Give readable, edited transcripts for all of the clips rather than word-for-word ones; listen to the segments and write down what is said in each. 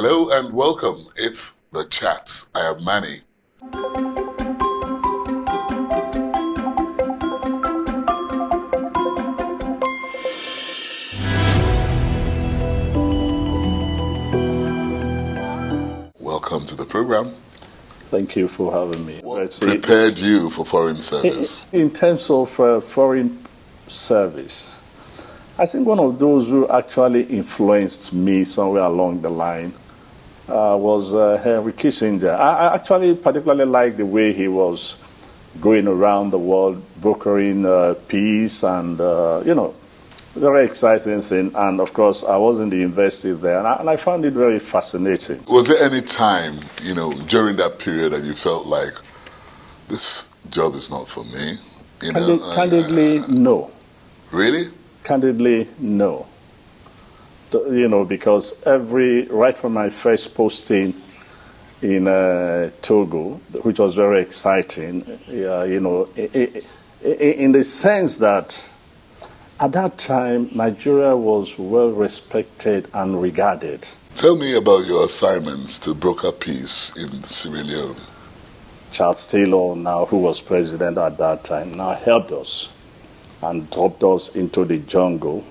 Hello and welcome. It's The Chat. I am Manny. Welcome to the program. Thank you for having me. What prepared you for foreign service? In terms of foreign service, I think one of those who actually influenced me somewhere along the line was Henry Kissinger. I actually particularly liked the way he was going around the world, brokering peace and, very exciting thing. And, of course, I was in the university there, and I found it very fascinating. Was there any time, during that period that you felt like, this job is not for me? Candidly, no. Really? Candidly, no. Because right from my first posting in Togo, which was very exciting, in the sense that at that time, Nigeria was well respected and regarded. Tell me about your assignments to broker peace in Sierra Leone. Charles Taylor, now who was president at that time, now helped us and dropped us into the jungle,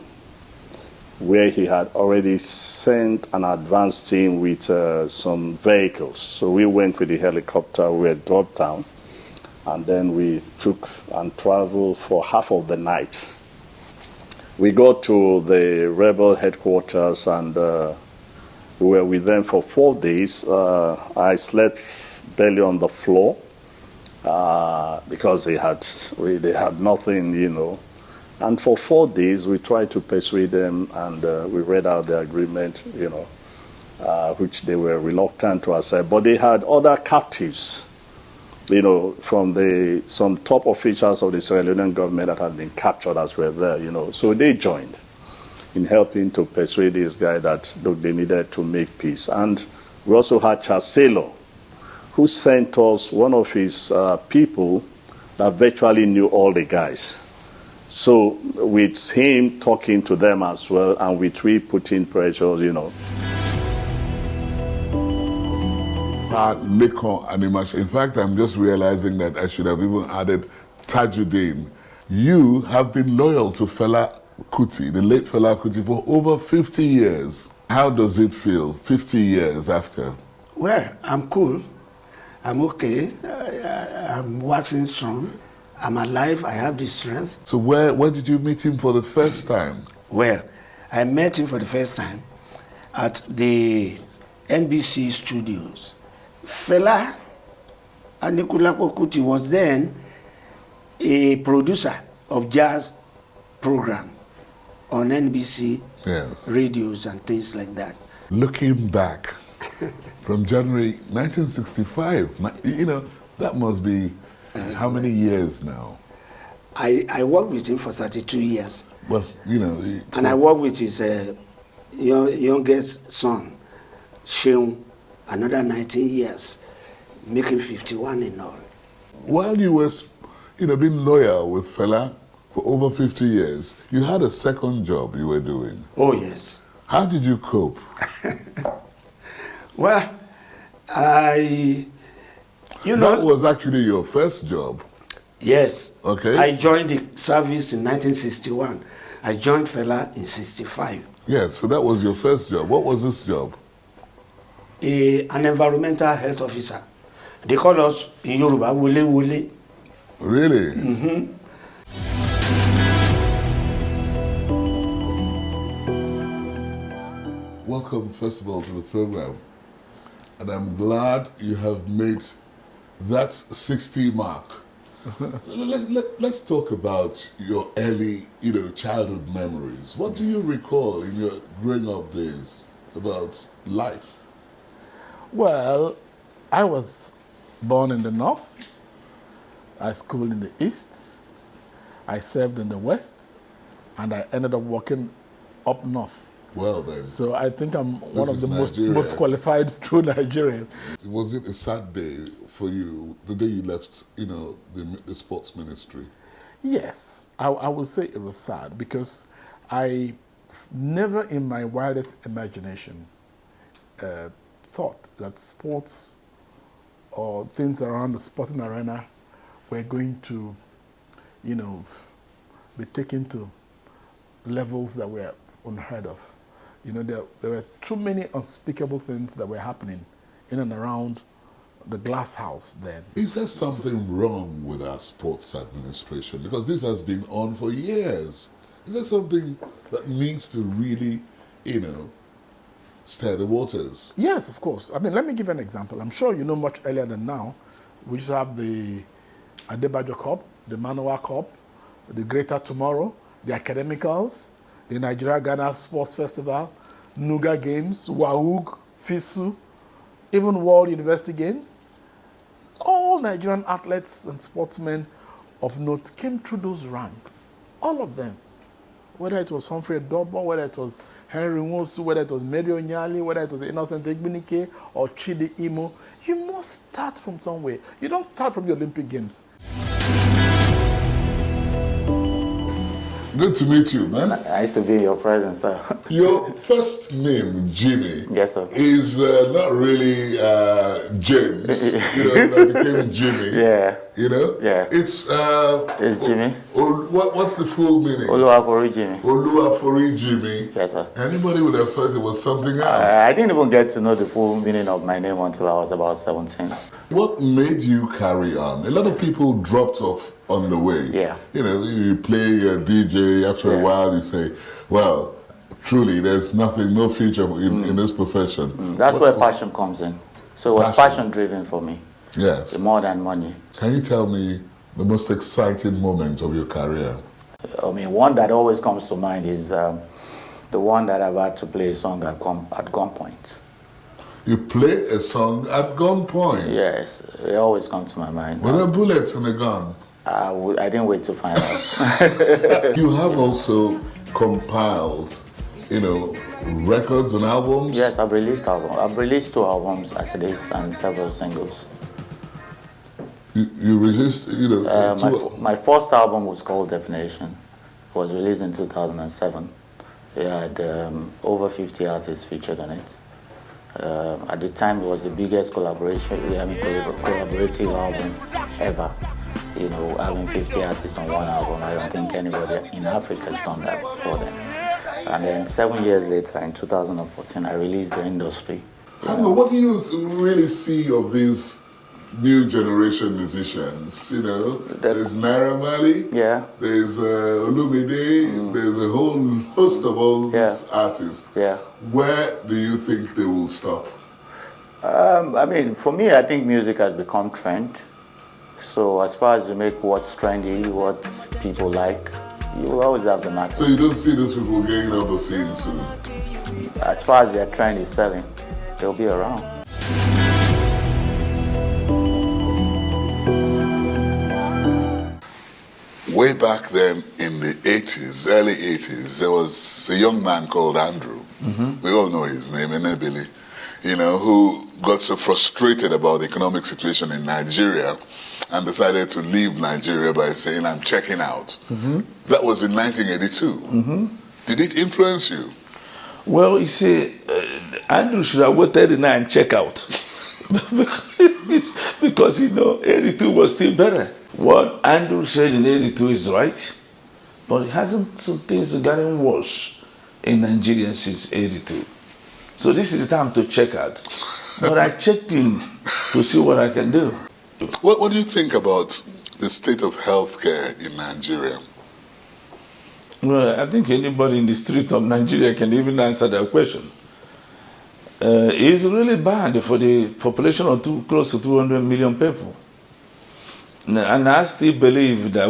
where he had already sent an advance team with some vehicles. So we went with the helicopter, we were dropped down, and then we took and traveled for half of the night. We got to the rebel headquarters and we were with them for 4 days. I slept barely on the floor because they had nothing, And for 4 days, we tried to persuade them, and we read out the agreement, which they were reluctant to accept. But they had other captives, from some top officials of the Sierra Leonean government that had been captured as well there, So they joined in helping to persuade this guy that, look, they needed to make peace. And we also had Charles Taylor, who sent us one of his people that virtually knew all the guys. So with him talking to them as well, and with we putting pressures, Lekon Animash. In fact, I'm just realizing that I should have even added Tajuddin. You have been loyal to Fela Kuti, the late Fela Kuti, for over 50 years. How does it feel 50 years after? Well, I'm cool. I'm okay. I'm waxing strong. I'm alive. I have the strength. So where did you meet him for the first time? Well, I met him for the first time at the NBC studios. Fela Kuti was then a producer of jazz program on NBC radios and things like that. Looking back from January 1965, that must be how many years now? I worked with him for 32 years. Well, And I worked with his youngest son, Sheung, another 19 years, making 51 in all. While you were, being loyal with Fela for over 50 years, you had a second job you were doing. Oh, yes. How did you cope? Well, that was actually your first job. Yes. Okay. I joined the service in 1961. I joined Fela in 65. Yes, so that was your first job. What was this job? An environmental health officer. They call us in Yoruba, Wule Wule. Really? Mm-hmm. Welcome, first of all, to the program. And I'm glad you have made that 60 mark. Let's talk about your early, childhood memories. What do you recall in your growing up days about life? Well, I was born in the north. I schooled in the east. I served in the west, and I ended up working up north. Well then. So I think I'm one of the most qualified true Nigerian. Was it a sad day for you, the day you left, the sports ministry? Yes, I would say it was sad because I never in my wildest imagination thought that sports or things around the sporting arena were going to, be taken to levels that were unheard of. There were too many unspeakable things that were happening in and around the glass house then. Is there something wrong with our sports administration? Because this has been on for years. Is there something that needs to really, stir the waters? Yes, of course. Let me give an example. I'm sure you know much earlier than now. We used to have the Adebayo Cup, the Manoa Cup, the Greater Tomorrow, the Academicals, the Nigeria-Ghana Sports Festival, Nuga Games, WAUG, FISU, even World University Games. All Nigerian athletes and sportsmen of note came through those ranks. All of them. Whether it was Humphrey Dobo, whether it was Henry Nwosu, whether it was Mary Onyali, whether it was Innocent Egbunike or Chidi Imo, you must start from somewhere. You don't start from the Olympic Games. Good to meet you, man. I used to be in your presence, sir. Your first name, Jimmy, yes, sir, is not really James. That became Jimmy. Yeah. Yeah. It's Jimmy. What's the full meaning? Oluwafori Jimmy. Oluwafori Jimmy. Yes, sir. Anybody would have thought it was something else. I didn't even get to know the full meaning of my name until I was about 17. What made you carry on? A lot of people dropped off on the way. Yeah. You play a DJ, after a while you say, well, truly there's no future in this profession. That's where passion comes in. So it was passion driven for me. Yes. More than money. Can you tell me the most exciting moment of your career? One that always comes to mind is the one that I've had to play a song at gunpoint. You played a song at gunpoint? Yes, it always comes to my mind. Were there bullets in the gun? I didn't wait to find out. You have also compiled, records and albums? Yes, I've released albums. I've released 2 albums as it is and several singles. You released, my first album was called Definition. It was released in 2007. It had over 50 artists featured on it. At the time, it was the biggest collaborative album ever. Having 50 artists on one album, I don't think anybody in Africa has done that before then. And then 7 years later, in 2014, I released The Industry. What do you really see of these new generation musicians? There's Naira Marley, there's Olumide, there's a whole host of all these artists. Yeah. Where do you think they will stop? For me, I think music has become trend. So as far as you make what's trendy, what people like, you will always have the market. So you don't see these people getting out the scene soon? As far as their trend is selling, they'll be around. Way back then in the 80s, early 80s, there was a young man called Andrew. Mm-hmm. We all know his name, Billy, who got so frustrated about the economic situation in Nigeria and decided to leave Nigeria by saying, I'm checking out. Mm-hmm. That was in 1982. Mm-hmm. Did it influence you? Well, you see, Andrew should have waited and check out. Because, 82 was still better. What Andrew said in 82 is right, but things have gotten worse in Nigeria since 82. So this is the time to check out. But I checked in to see what I can do. What do you think about the state of healthcare in Nigeria? Well, I think anybody in the street of Nigeria can even answer that question. It's really bad for the population of close to 200 million people. And I still believe that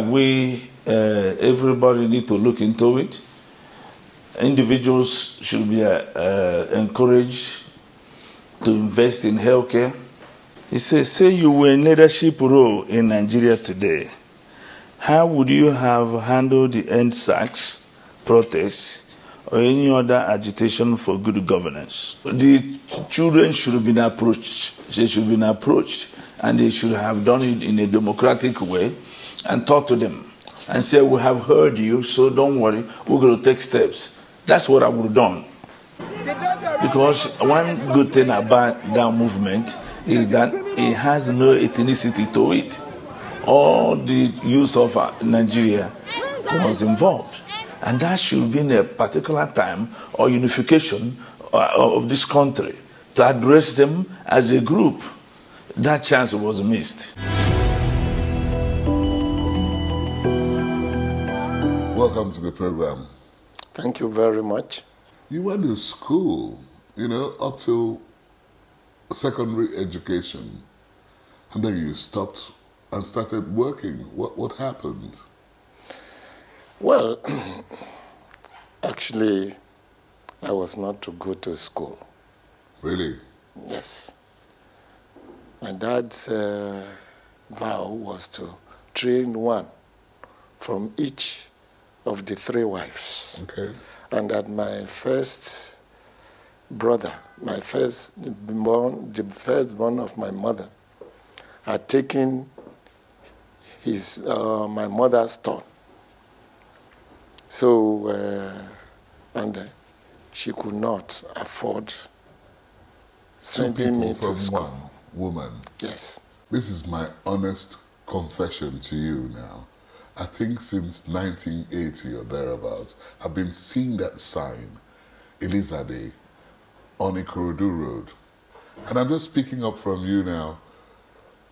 everybody need to look into it. Individuals should be encouraged to invest in healthcare. He says, say you were in leadership role in Nigeria today, how would you have handled the NSACS protests or any other agitation for good governance? The children should have been approached. They should have been approached, and they should have done it in a democratic way and talk to them and say, we have heard you, so don't worry, we're going to take steps. That's what I would have done. They don't Because one good thing about that movement is that it has no ethnicity to it. All the youth of Nigeria was involved. And that should be in a particular time or unification of this country to address them as a group. That chance was missed. Welcome to the program. Thank you very much. You went to school, up to secondary education, and then you stopped and started working. What happened? Well, actually, I was not to go to school. Really? Yes. My dad's vow was to train one from each of the 3 wives. Okay. And that my first brother, the firstborn of my mother, had taken my mother's turn. So, and she could not afford sending me to school. One woman. Yes. This is my honest confession to you now. I think since 1980 or thereabouts, I've been seeing that sign, Elizade, on Ikorodu Road. And I'm just speaking up from you now.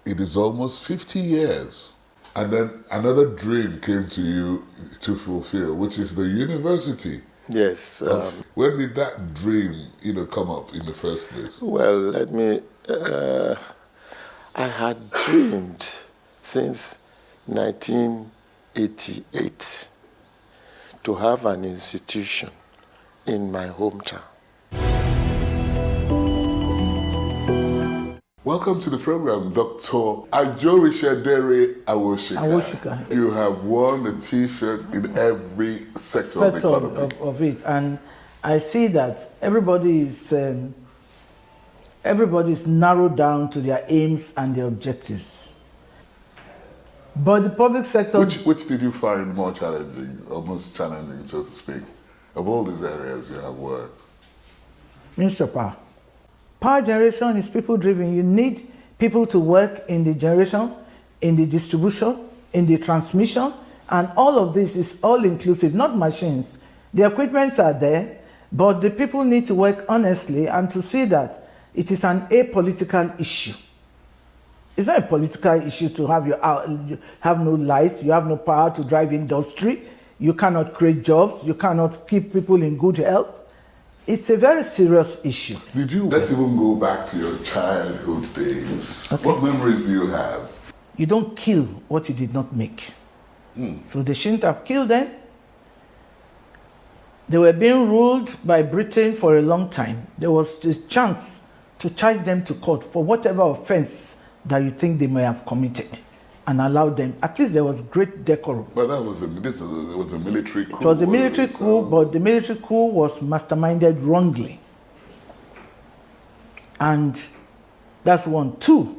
It is almost 50 years. And then another dream came to you to fulfill, which is the university. Yes. When did that dream, come up in the first place? Well, I had dreamed since 1988 to have an institution in my hometown. Welcome to the program, Dr. Ajorisha Awoshika. You have won a T-shirt in every sector of the economy. Of it, and I see that everybody is narrowed down to their aims and their objectives. But the public sector... Which did you find more challenging, or most challenging, so to speak, of all these areas you have worked? Minister of Power. Power generation is people-driven. You need people to work in the generation, in the distribution, in the transmission, and all of this is all-inclusive, not machines. The equipments are there, but the people need to work honestly and to see that it is an apolitical issue. It's not a political issue to have have no lights, you have no power to drive industry, you cannot create jobs, you cannot keep people in good health. It's a very serious issue. Let's even go back to your childhood days. Okay. What memories do you have? You don't kill what you did not make. So they shouldn't have killed them. They were being ruled by Britain for a long time. There was a chance to charge them to court for whatever offense that you think they may have committed and allow them. At least there was great decorum. But it was a military coup. It was a military coup, but the military coup was masterminded wrongly. And that's one. 2,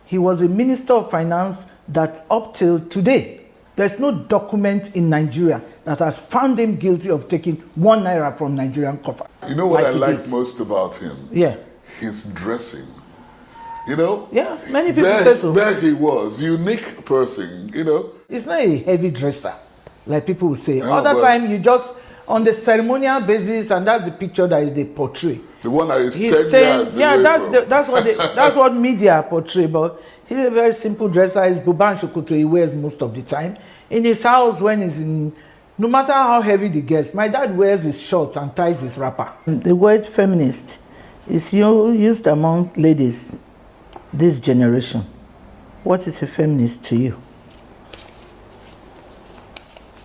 he was a minister of finance that up till today, there's no document in Nigeria that has found him guilty of taking 1 naira from Nigerian coffer. You know what I like most about him? Yeah. His dressing. Yeah, many people say so. There he was, unique person, It's not a heavy dresser, like people will say. Other time, you just, on the ceremonial basis, and that's the picture that they portray. The one that is 10 yards yeah, away that's what media portray, but he's a very simple dresser. He's Buban Shokoto, he wears most of the time. In his house, when he's in, no matter how heavy the gets, my dad wears his shorts and ties his wrapper. The word feminist is used among ladies this generation. What is a feminist to you?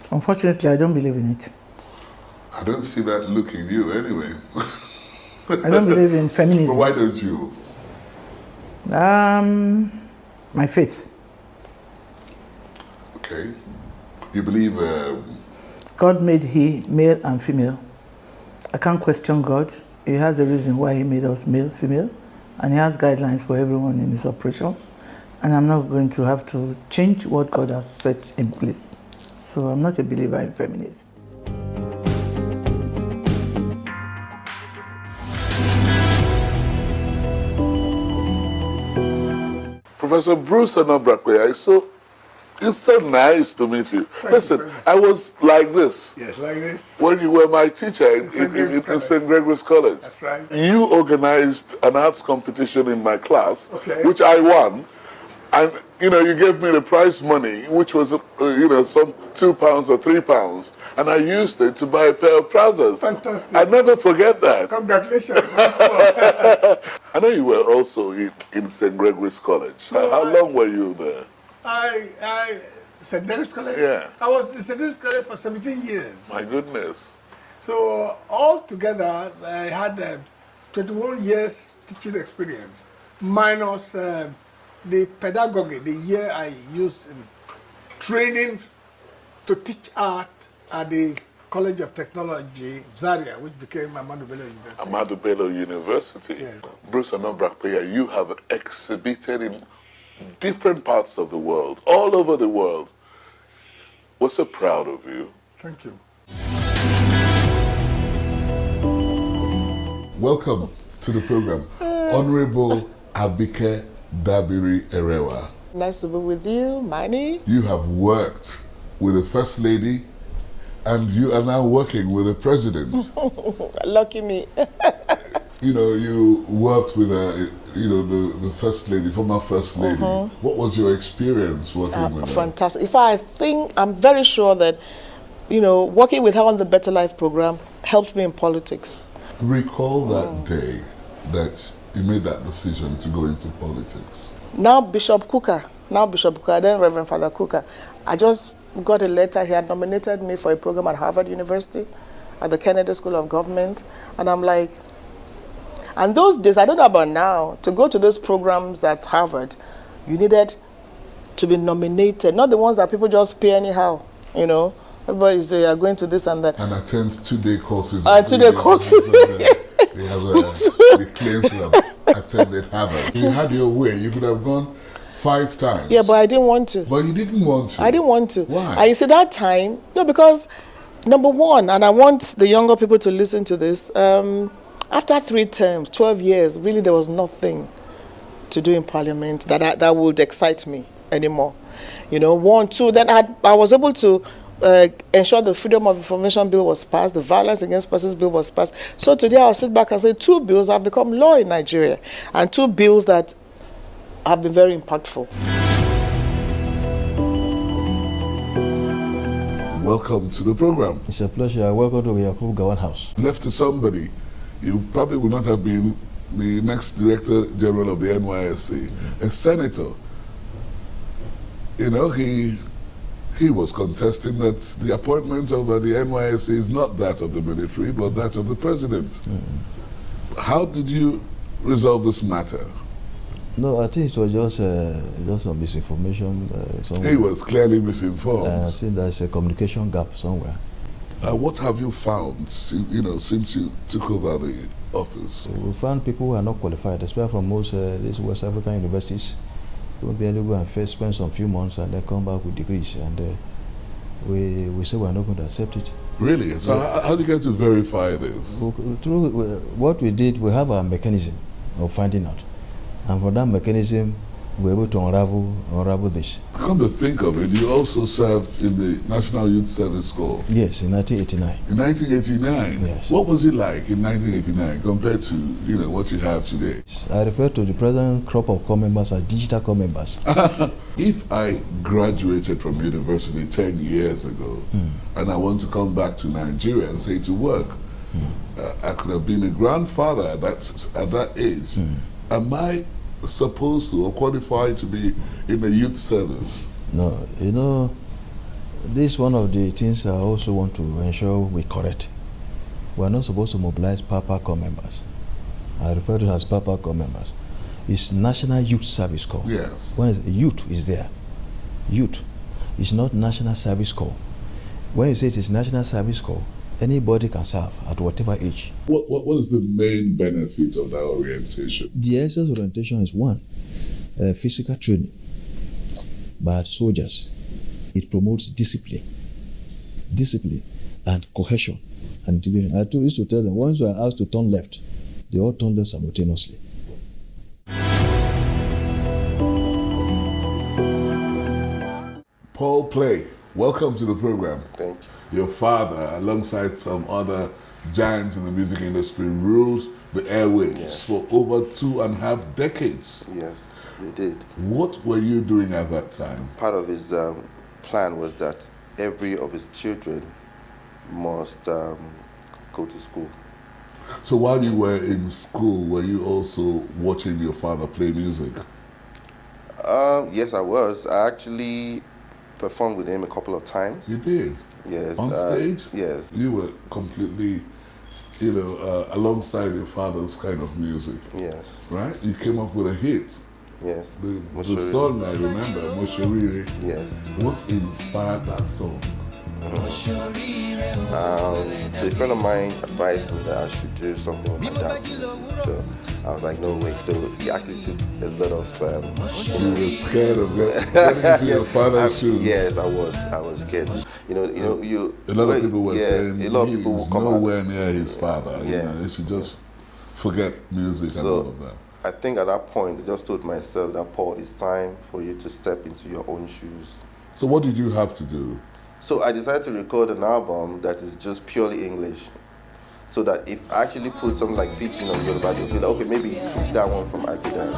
Unfortunately, I don't believe in it. I don't see that look in you anyway. I don't believe in feminism. But why don't you? My faith. Okay. You believe... God made male and female. I can't question God. He has a reason why he made us male, female. And he has guidelines for everyone in his operations. And I'm not going to have to change what God has set in place. So I'm not a believer in feminism. Professor Bruce Anobrakwe, it's so nice to meet you. Listen, I was like this. Yes, like this. When you were my teacher in St. Gregory's College. That's right. You organized an arts competition in my class, okay, which I won. And, you gave me the prize money, which was, some £2 or £3. And I used it to buy a pair of trousers. Fantastic. I'll never forget that. Congratulations. I know you were also in St. Gregory's College. No, How long were you there? St. Gregory's College? Yeah. I was in St. Gregory's College for 17 years. My goodness. So altogether, I had 21 years teaching experience, minus the pedagogy, the year I used in training to teach art at the College of Technology, Zaria, which became Ahmadu Bello University. Ahmadu Bello University. Yes. Bruce Anobrakwe, you have exhibited in different parts of the world, all over the world. We're so proud of you. Thank you. Welcome to the program, Honorable Abike Dabiri Erewa. Nice to be with you, Manny. You have worked with the First Lady, and you are now working with the President. Lucky me. You worked with the First Lady, former First Lady. What was your experience working with her? Fantastic. I'm very sure that, working with her on the Better Life program helped me in politics. Recall that day that you made that decision to go into politics. Now Bishop Kuka, then Reverend Father Kuka. I just got a letter. He had nominated me for a program at Harvard University, at the Kennedy School of Government. And I'm like, and those days, I don't know about now, to go to those programs at Harvard, you needed to be nominated, not the ones that people just pay anyhow, Everybody say, you're going to this and that. And attend 2-day courses. 2-day courses. They have the claims to have attended Harvard. You had your way. You could have gone 5 times. Yeah, but I didn't want to. But you didn't want to? I didn't want to. Why? And you see, that time, because, number one, and I want the younger people to listen to this, after 3 terms, 12 years, really there was nothing to do in Parliament that would excite me anymore. 1, 2, then I was able to ensure the Freedom of Information Bill was passed, the Violence Against Persons Bill was passed. So today I'll sit back and say 2 bills have become law in Nigeria, and 2 bills that have been very impactful. Welcome to the program. It's a pleasure. Welcome to Yakubu Gawan House. Left to somebody, you probably would not have been the next Director General of the NYSC, a senator. He was contesting that the appointment of the NYSC is not that of the military, but that of the president. How did you resolve this matter? No, I think it was just some misinformation. He was clearly misinformed. I think there's a communication gap somewhere. What have you found, since you took over the office? We found people who are not qualified, especially from most these West African universities. They won't be able to go and first spend some few months and then come back with degrees, and we say we're not going to accept it. Really? So how do you get to verify this? Through what we did, we have a mechanism of finding out, and for that mechanism, we're able to unravel this. Come to think of it, you also served in the National Youth Service Corps. Yes, in 1989. In 1989? Yes. What was it like in 1989 compared to what you have today? I refer to the present crop of corps members as digital corps members. If I graduated from university 10 years ago and I want to come back to Nigeria and say to work, I could have been a grandfather at that age. Am I supposed to or qualified to be in the youth service? No, this is one of the things I also want to ensure we correct. We are not supposed to mobilize Papa Corps members. I refer to it as Papa Corps members. It's National Youth Service Corps. Yes. When youth is there, youth. It's not National Service Corps. When you say it is National Service Corps, anybody can serve at whatever age. What is the main benefit of that orientation? The essence orientation is one, physical training by soldiers. It promotes discipline and cohesion and division. I used to tell them, once you are asked to turn left, they all turn left simultaneously. Paul Play, welcome to the program. Thank you. Your father, alongside some other giants in the music industry, ruled the airwaves for over 2.5 decades. Yes, they did. What were you doing at that time? Part of his plan was that every of his children must go to school. So while you were in school, were you also watching your father play music? Yes, I was. I actually performed with him a couple of times. You did? Yes. On stage? Yes. You were completely, alongside your father's kind of music. Yes. Right? You came up with a hit. Yes. The song I remember, Moshorire. Yes. What inspired that song? So a friend of mine advised me that I should do something with my dad's music. So I was like, no way. So he actually took a lot of. You were scared of getting into your father's shoes. Yes, I was scared. A lot of people were saying a lot of people will come nowhere near his father. Yeah. They should just forget music and all of that. I think at that point, I just told myself that, Paul, it's time for you to step into your own shoes. So what did you have to do? So I decided to record an album that is just purely English. So that if I actually put something like Pidgin on Yoruba, you'll feel like, okay, maybe you took that one from Dairo.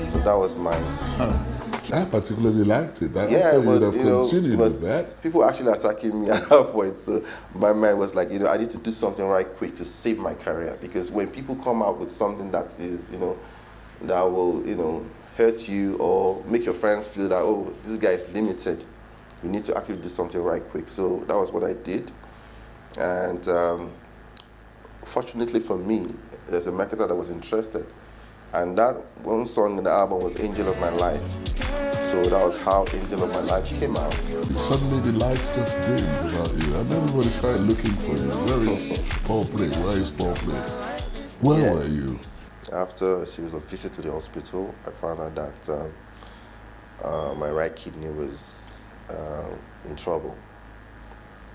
So that was mine. I particularly liked it. I Yeah, thought you would but have continued with that. people actually attacking me at that point. So my mind was like, I need to do something right quick to save my career. Because when people come out with something that is, that will, hurt you or make your friends feel that, oh, this guy is limited, you need to actually do something right quick. So that was what I did. And fortunately for me, there's a marketer that was interested. And that one song in the album was Angel of My Life. So that was how Angel of My Life came out. Suddenly the lights just dimmed about you, and everybody started looking for you. Where is Paul Play? Where is Paul Play? Where were you? After a series of visits to the hospital, I found out that my right kidney was in trouble.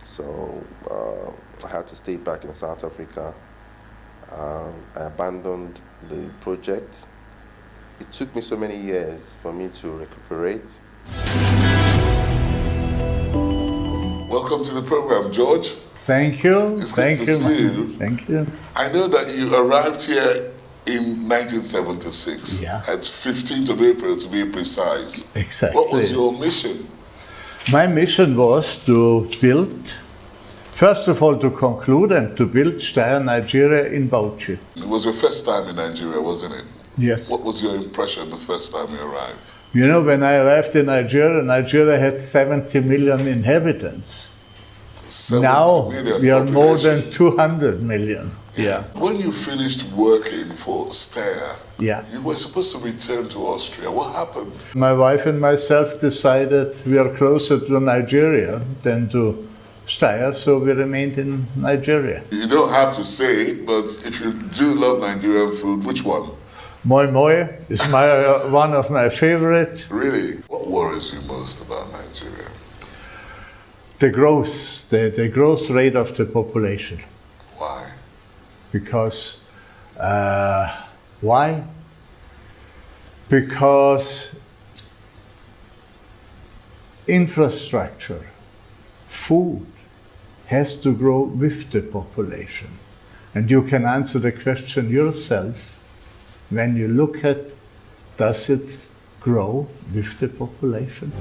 So I had to stay back in South Africa. I abandoned the project. It took me so many years for me to recuperate. Welcome to the program, George. Thank you. It's good to see you. Thank you. I know that you arrived here in 1976. Yeah. At 15th of April, to be precise. Exactly. What was your mission? My mission was to build, first of all, to conclude and to build Steyr Nigeria in Bauchi. It was your first time in Nigeria, wasn't it? Yes. What was your impression the first time you arrived? When I arrived in Nigeria had 70 million inhabitants. 70 now million we are more population. than 200 million. Yeah. When you finished working for Steyr, Yeah. you were supposed to return to Austria. What happened? My wife and myself decided we are closer to Nigeria than to Steyr, so we remained in Nigeria. You don't have to say it, but if you do love Nigerian food, which one? Moi moi is one of my favorite. Really? What worries you most about Nigeria? The growth, the growth rate of the population. Why? Because, why? Because infrastructure, food, has to grow with the population. And you can answer the question yourself when you look at, does it grow with the population?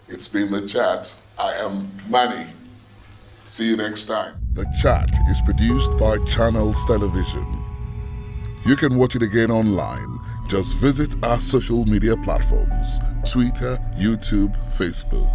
It's been The Chat. I am Manny. See you next time. The Chat is produced by Channels Television. You can watch it again online. Just visit our social media platforms: Twitter, YouTube, Facebook.